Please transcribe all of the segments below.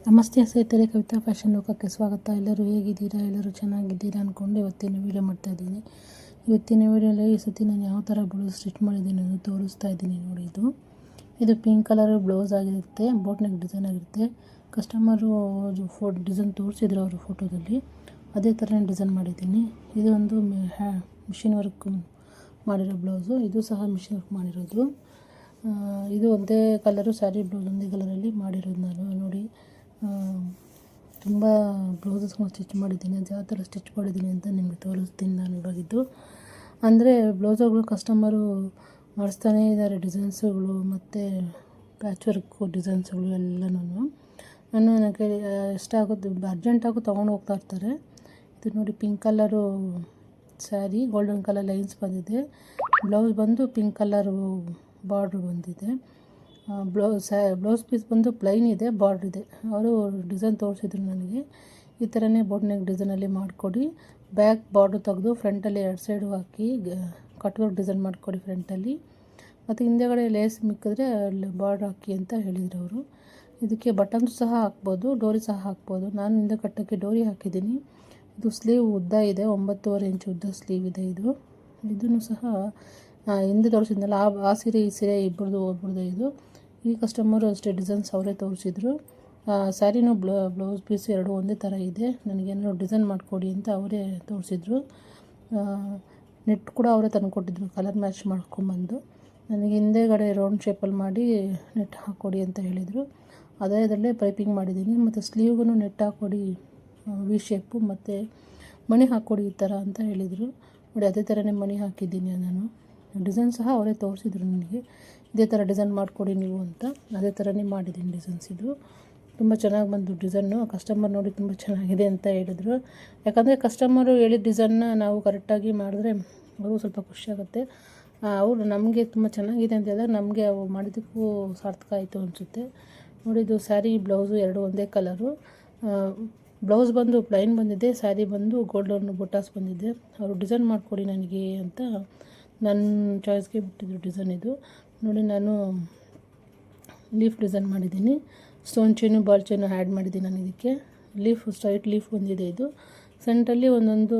ನಮಸ್ತೆ ಸ್ನೇಹಿತರೆ, ಕವಿತಾ ಫ್ಯಾಷನ್ ಲೋಕಕ್ಕೆ ಸ್ವಾಗತ. ಎಲ್ಲರೂ ಹೇಗಿದ್ದೀರಾ? ಎಲ್ಲರೂ ಚೆನ್ನಾಗಿದ್ದೀರಾ ಅಂದ್ಕೊಂಡು ಇವತ್ತಿನ ವೀಡಿಯೋ ಮಾಡ್ತಾಯಿದ್ದೀನಿ. ಇವತ್ತಿನ ವೀಡಿಯೋಲಿ ಈ ಸತಿ ನಾನು ಯಾವ ಥರ ಬ್ಲೌಸ್ ಸ್ಟಿಚ್ ಮಾಡಿದ್ದೀನಿ ಅನ್ನೋದು ತೋರಿಸ್ತಾ ಇದ್ದೀನಿ. ನೋಡಿ, ಇದು ಪಿಂಕ್ ಕಲರ್ ಬ್ಲೌಸ್ ಆಗಿರುತ್ತೆ, ಬೋಟ್ ನೆಕ್ ಡಿಸೈನ್ ಆಗಿರುತ್ತೆ. ಕಸ್ಟಮರು ಡಿಸೈನ್ ತೋರಿಸಿದ್ರು ಅವರು ಫೋಟೋದಲ್ಲಿ, ಅದೇ ಥರ ಡಿಸೈನ್ ಮಾಡಿದ್ದೀನಿ. ಇದು ಒಂದು ಮಿಷಿನ್ ವರ್ಕ್ ಮಾಡಿರೋ ಬ್ಲೌಸು, ಇದು ಸಹ ಮಿಷಿನ್ ವರ್ಕ್ ಮಾಡಿರೋದು. ಇದು ಒಂದೇ ಕಲರು ಸ್ಯಾರಿ ಬ್ಲೌಸ್ ಒಂದೇ ಕಲರಲ್ಲಿ ಮಾಡಿರೋದು ನಾನು. ನೋಡಿ, ತುಂಬ ಬ್ಲೌಸಸ್ಗಳು ಸ್ಟಿಚ್ ಮಾಡಿದ್ದೀನಿ. ಅದು ಯಾವ ಥರ ಸ್ಟಿಚ್ ಮಾಡಿದ್ದೀನಿ ಅಂತ ನಿಮಗೆ ತೋರಿಸ್ತೀನಿ ನಾನು ಇವಾಗಿದ್ದು. ಅಂದರೆ ಬ್ಲೌಸುಗಳು ಕಸ್ಟಮರು ಮಾಡಿಸ್ತಾನೇ ಇದ್ದಾರೆ, ಡಿಸೈನ್ಸುಗಳು ಮತ್ತು ಪ್ಯಾಚ್ ವರ್ಕು ಡಿಸೈನ್ಸುಗಳು ಎಲ್ಲನೂ. ನನಗೆ ಎಷ್ಟಾಗುತ್ತೆ ಅರ್ಜೆಂಟಾಗೂ ತೊಗೊಂಡು ಹೋಗ್ತಾ ಇರ್ತಾರೆ. ಇದು ನೋಡಿ, pink colour sari, golden colour lines ಬಂದಿದೆ. ಬ್ಲೌಸ್ ಬಂದು ಪಿಂಕ್ ಕಲರು ಬಾರ್ಡ್ರ್ ಬಂದಿದೆ. ಬ್ಲೌಸ್ ಪೀಸ್ ಬಂದು ಪ್ಲೈನ್ ಇದೆ, ಬಾರ್ಡ್ರ್ ಇದೆ. ಅವರು ಡಿಸೈನ್ ತೋರಿಸಿದ್ರು ನನಗೆ, ಈ ಥರನೇ ಬೋಟ್ ನೆಕ್ ಡಿಸೈನಲ್ಲಿ ಮಾಡಿಕೊಡಿ, ಬ್ಯಾಕ್ ಬಾರ್ಡ್ರ್ ತೆಗೆದು ಫ್ರಂಟಲ್ಲಿ 2 ಸೈಡು ಹಾಕಿ ಕಟ್ ವರ್ಕ್ ಡಿಸೈನ್ ಮಾಡಿಕೊಡಿ ಫ್ರಂಟಲ್ಲಿ, ಮತ್ತು ಹಿಂದೆಗಡೆ ಲೇಸ್ ಮಿಕ್ಕಿದ್ರೆ ಅಲ್ಲಿ ಬಾರ್ಡ್ರ್ ಹಾಕಿ ಅಂತ ಹೇಳಿದರು ಅವರು. ಇದಕ್ಕೆ ಬಟನ್ಸ್ ಸಹ ಹಾಕ್ಬೋದು, ಡೋರಿ ಸಹ ಹಾಕ್ಬೋದು. ನಾನು ಹಿಂದೆ ಕಟ್ಟೋಕ್ಕೆ ಡೋರಿ ಹಾಕಿದ್ದೀನಿ. ಇದು ಸ್ಲೀವ್ ಉದ್ದ ಇದೆ, 9.5 ಇಂಚ್ ಉದ್ದ ಸ್ಲೀವ್ ಇದೆ. ಇದನ್ನು ಸಹ ಹಿಂದೆ ತೋರಿಸಿದ್ನಲ್ಲ, ಆ ಸೀರೆ ಈ ಸೀರೆ ಒಬ್ಬರದ್ದು ಇದು. ಈ ಕಸ್ಟಮರು ಅಷ್ಟೇ ಡಿಸೈನ್ಸ್ ಅವರೇ ತೋರಿಸಿದ್ರು. ಸ್ಯಾರಿನೂ ಬ್ಲೌಸ್ ಪೀಸ್ ಎರಡು ಒಂದೇ ಥರ ಇದೆ, ನನಗೇನಾದ್ರು ಡಿಸೈನ್ ಮಾಡಿಕೊಡಿ ಅಂತ ಅವರೇ ತೋರಿಸಿದ್ರು. ನೆಟ್ ಕೂಡ ಅವರೇ ತಂದುಕೊಟ್ಟಿದ್ರು, ಕಲರ್ ಮ್ಯಾಚ್ ಮಾಡ್ಕೊಂಬಂದು. ನನಗೆ ಹಿಂದೆಗಡೆ ರೌಂಡ್ ಶೇಪಲ್ಲಿ ಮಾಡಿ ನೆಟ್ ಹಾಕ್ಕೊಡಿ ಅಂತ ಹೇಳಿದರು. ಅದರಲ್ಲೇ ಪೈಪಿಂಗ್ ಮಾಡಿದ್ದೀನಿ. ಮತ್ತು ಸ್ಲೀವ್ಗೂ ನೆಟ್ ಹಾಕ್ಕೊಡಿ, ವಿ ಶೇಪು, ಮತ್ತು ಮಣಿ ಹಾಕ್ಕೊಡಿ ಈ ಥರ ಅಂತ ಹೇಳಿದರು. ನೋಡಿ, ಅದೇ ಥರನೇ ಮಣಿ ಹಾಕಿದ್ದೀನಿ ನಾನು. ಡಿಸೈನ್ ಸಹ ಅವರೇ ತೋರಿಸಿದ್ರು ನನಗೆ, ಇದೇ ಥರ ಡಿಸೈನ್ ಮಾಡಿಕೊಡಿ ನೀವು ಅಂತ. ಅದೇ ಥರನೇ ಮಾಡಿದ್ದೀನಿ ಡಿಸೈನ್ಸ್. ಇದು ತುಂಬ ಚೆನ್ನಾಗಿ ಬಂದು ಡಿಸೈನು. ಕಸ್ಟಮರ್ ನೋಡಿ ತುಂಬ ಚೆನ್ನಾಗಿದೆ ಅಂತ ಹೇಳಿದ್ರು. ಯಾಕಂದರೆ ಕಸ್ಟಮರು ಹೇಳಿದ ಡಿಸೈನ್ನ ನಾವು ಕರೆಕ್ಟಾಗಿ ಮಾಡಿದ್ರೆ ಅವ್ರಿಗೂ ಸ್ವಲ್ಪ ಖುಷಿಯಾಗುತ್ತೆ. ಅವರು ನಮಗೆ ತುಂಬ ಚೆನ್ನಾಗಿದೆ ಅಂತ ಹೇಳಿದಾಗ ನಮಗೆ ಅವು ಮಾಡಿದ್ದಕ್ಕೂ ಸಾರ್ಥಕ ಆಯಿತು ಅನಿಸುತ್ತೆ. ನೋಡಿ, ಇದು ಸ್ಯಾರಿ ಬ್ಲೌಸು ಎರಡು ಒಂದೇ ಕಲರು. ಬ್ಲೌಸ್ ಬಂದು ಪ್ಲೈನ್ ಬಂದಿದೆ, ಸ್ಯಾರಿ ಬಂದು ಗೋಲ್ಡನ್ ಬುಟ್ಟಾಸ್ ಬಂದಿದೆ. ಅವರು ಡಿಸೈನ್ ಮಾಡಿಕೊಡಿ ನನಗೆ ಅಂತ ನನ್ನ ಚಾಯ್ಸ್ಗೆ ಬಿಟ್ಟಿದ್ರು ಡಿಸೈನ್. ಇದು ನೋಡಿ, ನಾನು ಲೀಫ್ ಡಿಸೈನ್ ಮಾಡಿದ್ದೀನಿ. Stone chain ball chain add ಮಾಡಿದ್ದೀನಿ ನಾನು ಇದಕ್ಕೆ. ಲೀಫ್ ಸ್ಟ್ರೈಟ್ ಲೀಫ್ ಬಂದಿದೆ. ಇದು ಸೆಂಟ್ರಲ್ಲಿ ಒಂದೊಂದು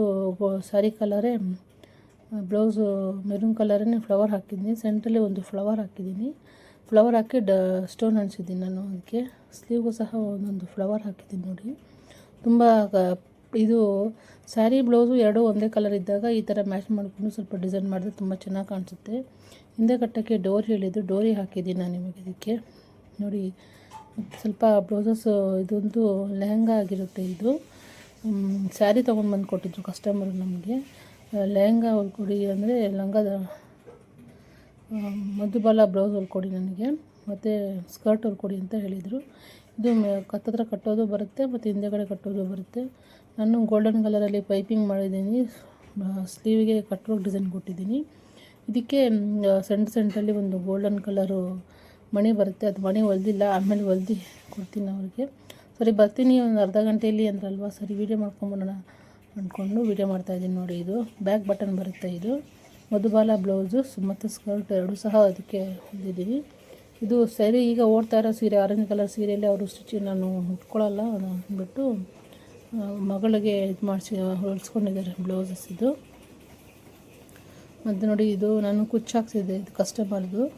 ಸ್ಯಾರಿ ಕಲರೇ, ಬ್ಲೌಸು ಮೆರೂನ್ ಕಲರೇ ಫ್ಲವರ್ ಹಾಕಿದ್ದೀನಿ. ಸೆಂಟ್ರಲ್ಲಿ ಒಂದು ಫ್ಲವರ್ ಹಾಕಿದ್ದೀನಿ. ಫ್ಲವರ್ ಹಾಕಿ ಸ್ಟೋನ್ ಅಂಟಿಸಿದ್ದೀನಿ ನಾನು ಅದಕ್ಕೆ. ಸ್ಲೀವ್ಗೂ ಸಹ ಒಂದೊಂದು ಫ್ಲವರ್ ಹಾಕಿದ್ದೀನಿ. ನೋಡಿ, ತುಂಬ ಇದು ಸ್ಯಾರಿ ಬ್ಲೌಸು ಎರಡೂ ಒಂದೇ ಕಲರ್ ಇದ್ದಾಗ ಈ ಥರ ಮ್ಯಾಚ್ ಮಾಡಿಕೊಂಡು ಸ್ವಲ್ಪ ಡಿಸೈನ್ ಮಾಡಿದ್ರೆ ತುಂಬ ಚೆನ್ನಾಗಿ ಕಾಣಿಸುತ್ತೆ. ಹಿಂದೆ ಕಟ್ಟೋಕ್ಕೆ ಡೋರಿ ಹೇಳಿದ್ದು, ಡೋರಿ ಹಾಕಿದ್ದೀನಿ ನಾನು ಇವಾಗ ಇದಕ್ಕೆ. ನೋಡಿ, ಸ್ವಲ್ಪ ಬ್ಲೌಸಸ್ ಇದೊಂದು ಲೆಹಂಗಾ ಆಗಿರುತ್ತೆ. ಇದು ಸ್ಯಾರಿ ತೊಗೊಂಡು ಬಂದು ಕೊಟ್ಟಿದ್ರು ಕಸ್ಟಮರು ನಮಗೆ. ಲೆಹಂಗಾ ಹೊಲ್ಕೊಡಿ ಅಂದರೆ ಲಂಗದ ಮಧುಬಾಲ ಬ್ಲೌಸ್ ಹೊಲ್ಕೊಡಿ ನನಗೆ, ಮತ್ತು ಸ್ಕರ್ಟ್ ಹೊಲ್ಕೊಡಿ ಅಂತ ಹೇಳಿದರು. ಇದು ಹತ್ರ ಕಟ್ಟೋದು ಬರುತ್ತೆ ಮತ್ತು ಹಿಂದೆಗಡೆ ಕಟ್ಟೋದು ಬರುತ್ತೆ. ನಾನು ಗೋಲ್ಡನ್ ಕಲರಲ್ಲಿ ಪೈಪಿಂಗ್ ಮಾಡಿದ್ದೀನಿ. ಸ್ಲೀವಿಗೆ ಕಟ್ ವರ್ಕ್ ಡಿಸೈನ್ ಕೊಟ್ಟಿದ್ದೀನಿ. ಇದಕ್ಕೆ ಸೆಂಟ್ರಲ್ಲಿ ಒಂದು ಗೋಲ್ಡನ್ ಕಲರು ಮಣಿ ಬರುತ್ತೆ. ಅದು ಮಣಿ ಹೊಲ್ದಿಲ್ಲ, ಆಮೇಲೆ ಹೊಲ್ದು ಕೊಡ್ತೀನಿ ಅವ್ರಿಗೆ. ಸರಿ, ಬರ್ತೀನಿ ಒಂದು ಅರ್ಧ ಗಂಟೆಯಲ್ಲಿ ಅಂದ್ರಲ್ವ, ಸರಿ ವೀಡಿಯೋ ಮಾಡ್ಕೊಂಬರೋಣ ಅಂದ್ಕೊಂಡು ವೀಡಿಯೋ ಮಾಡ್ತಾಯಿದ್ದೀನಿ. ನೋಡಿ, ಇದು ಬ್ಯಾಕ್ ಬಟನ್ ಬರುತ್ತೆ. ಇದು ಮಧುಬಾಲ ಬ್ಲೌಸು ಮತ್ತು ಸ್ಕರ್ಟ್ ಎರಡೂ ಸಹ ಅದಕ್ಕೆ ಹೊಲಿದಿದ್ದೀನಿ. ಇದು ಸ್ಯಾರಿ ಈಗ ಓಡ್ತಾ ಇರೋ ಸೀರೆ, ಆರೆಂಜ್ ಕಲರ್ ಸೀರೆಯಲ್ಲಿ ಅವರು ಸ್ಟಿಚಿಂಗ್ ನಾನು ಉಟ್ಕೊಳ್ಳಲ್ಲ ಅಂದ್ಬಿಟ್ಟು ಮಗಳಿಗೆ ಇದು ಮಾಡಿಸಿ ಹೊಲಿಸ್ಕೊಂಡಿದ್ದಾರೆ ಬ್ಲೌಸಸ್. ಇದು ಮತ್ತು ನೋಡಿ, ಇದು ನಾನು ಕುಚ್ಚು ಹಾಕ್ಸಿದ್ದೆ, ಇದು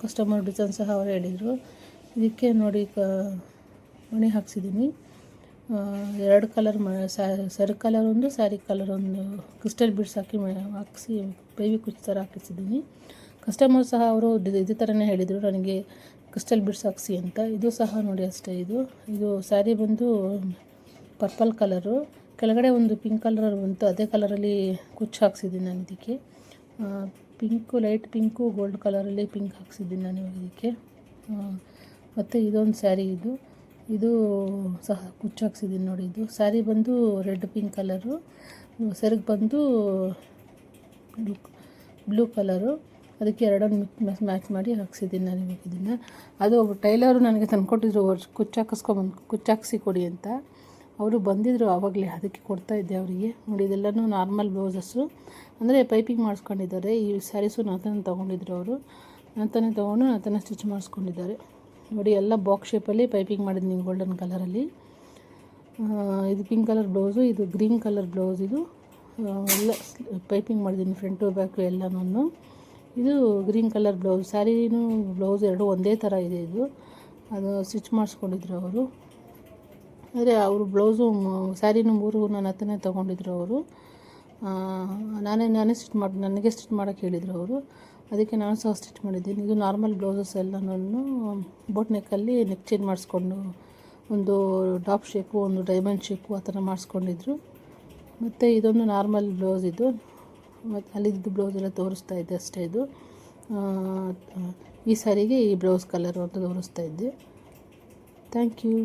ಕಸ್ಟಮರ್ ಡಿಸೈನ್ ಸಹ ಅವರು ಹೇಳಿದರು. ಇದಕ್ಕೆ ನೋಡಿ ಮಣಿ ಹಾಕ್ಸಿದ್ದೀನಿ. 2 ಕಲರ್ ಸೆರಗು ಕಲರ್ ಒಂದು, ಸ್ಯಾರಿ ಕಲರ್ ಒಂದು, ಕ್ರಿಸ್ಟಲ್ ಬೀಡ್ಸ್ ಹಾಕಿಸಿ ಬೇಬಿ ಕುಚ್ಚು ಥರ ಹಾಕಿಸಿದ್ದೀನಿ. ಕಸ್ಟಮರ್ ಸಹ ಅವರು ಇದೇ ಥರನೇ ಹೇಳಿದರು ನನಗೆ, ಕ್ರಿಸ್ಟಲ್ ಬೀಡ್ಸ್ ಹಾಕ್ಸಿ ಅಂತ. ಇದು ಸಹ ನೋಡಿ ಅಷ್ಟೇ. ಇದು ಸ್ಯಾರಿ ಬಂದು ಪರ್ಪಲ್ ಕಲರು, ಕೆಳಗಡೆ ಒಂದು ಪಿಂಕ್ ಕಲರ್ ಬಂತು, ಅದೇ ಕಲರಲ್ಲಿ ಕುಚ್ಚು ಹಾಕ್ಸಿದ್ದೀನಿ ನಾನು ಇದಕ್ಕೆ. ಪಿಂಕು, ಲೈಟ್ ಪಿಂಕು, ಗೋಲ್ಡ್ ಕಲರಲ್ಲಿ ಪಿಂಕ್ ಹಾಕ್ಸಿದ್ದೀನಿ ನಾನು ಇವಾಗ ಇದಕ್ಕೆ. ಮತ್ತು ಇದೊಂದು ಸ್ಯಾರಿ, ಇದು ಸಹ ಕುಚ್ಚು ಹಾಕ್ಸಿದ್ದೀನಿ ನೋಡಿ. ಇದು ಸ್ಯಾರಿ ಬಂದು ರೆಡ್ ಪಿಂಕ್ ಕಲರು, ಸೆರಗು ಬಂದು ಬ್ಲೂ ಕಲರು, ಅದಕ್ಕೆ ಎರಡನ್ನು ಮ್ಯಾಚ್ ಮಾಡಿ ಹಾಕ್ಸಿದ್ದೀನಿ ನಾನು ಇವಾಗ ಇದನ್ನು. ಅದು ಒಬ್ಬ ಟೈಲರು ನನಗೆ ತಂದುಕೊಟ್ಟಿದ್ರು, ಕುಚ್ಚು ಹಾಕ್ಸಿ ಕೊಡಿ ಅಂತ. ಅವರು ಬಂದಿದ್ದರು ಆವಾಗಲೇ, ಅದಕ್ಕೆ ಕೊಡ್ತಾಯಿದ್ದೆ ಅವರಿಗೆ. ನೋಡಿ, ಇದೆಲ್ಲನೂ ನಾರ್ಮಲ್ ಬ್ಲೌಸಸ್ಸು, ಅಂದರೆ ಪೈಪಿಂಗ್ ಮಾಡಿಸ್ಕೊಂಡಿದ್ದಾರೆ. ಈ ಸ್ಯಾರೀಸು ನಾತನ ತೊಗೊಂಡಿದ್ರು ಅವರು, ನಾತನೇ ತೊಗೊಂಡು ನಾತನ ಸ್ಟಿಚ್ ಮಾಡಿಸ್ಕೊಂಡಿದ್ದಾರೆ. ನೋಡಿ, ಎಲ್ಲ ಬಾಕ್ಸ್ ಶೇಪಲ್ಲಿ ಪೈಪಿಂಗ್ ಮಾಡಿದ್ದೀನಿ ಗೋಲ್ಡನ್ ಕಲರಲ್ಲಿ. ಇದು ಪಿಂಕ್ ಕಲರ್ ಬ್ಲೌಸು, ಇದು ಗ್ರೀನ್ ಕಲರ್ ಬ್ಲೌಸ್. ಇದು ಎಲ್ಲ ಪೈಪಿಂಗ್ ಮಾಡಿದ್ದೀನಿ ಫ್ರಂಟು ಬ್ಯಾಕು ಎಲ್ಲನೂ. ಇದು ಗ್ರೀನ್ ಕಲರ್ ಬ್ಲೌಸ್. ಸ್ಯಾರಿನೂ ಬ್ಲೌಸ್ ಎರಡು ಒಂದೇ ಥರ ಇದೆ. ಇದು ಅದು ಸ್ಟಿಚ್ ಮಾಡಿಸ್ಕೊಂಡಿದ್ರು ಅವರು. ಆದರೆ ಅವರು ಬ್ಲೌಸು ಸ್ಯಾರಿನೂ 3 ನನ್ನ ಹತ್ರನೇ ತೊಗೊಂಡಿದ್ರು ಅವರು. ನಾನೇ ಸ್ಟಿಚ್ ಮಾಡಿ, ನನಗೆ ಸ್ಟಿಚ್ ಮಾಡೋಕ್ಕೆ ಹೇಳಿದರು ಅವರು. ಅದಕ್ಕೆ ನಾನು ಸಹ ಸ್ಟಿಚ್ ಮಾಡಿದ್ದೀನಿ. ಇದು ನಾರ್ಮಲ್ ಬ್ಲೌಸಸ್ ಎಲ್ಲನೂ ಬೋಟ್ ನೆಕ್ಕಲ್ಲಿ ನೆಕ್ ಚೇಂಜ್ ಮಾಡಿಸ್ಕೊಂಡು ಒಂದು ಟಾಪ್ ಶೇಪು, ಒಂದು ಡೈಮಂಡ್ ಶೇಪು ಆ ಥರ ಮಾಡಿಸ್ಕೊಂಡಿದ್ರು. ಮತ್ತು ಇದೊಂದು ನಾರ್ಮಲ್ ಬ್ಲೌಸ್. ಇದು ಮತ್ತು ಅಲ್ಲಿದ್ದು ಬ್ಲೌಸ್ ಎಲ್ಲ ತೋರಿಸ್ತಾ ಇದ್ದೆ ಅಷ್ಟೇ. ಇದು ಈ ಸ್ಯಾರಿಗೆ ಈ ಬ್ಲೌಸ್ ಕಲರು ಅಂತ ತೋರಿಸ್ತಾ ಇದ್ದೆ. Thank you.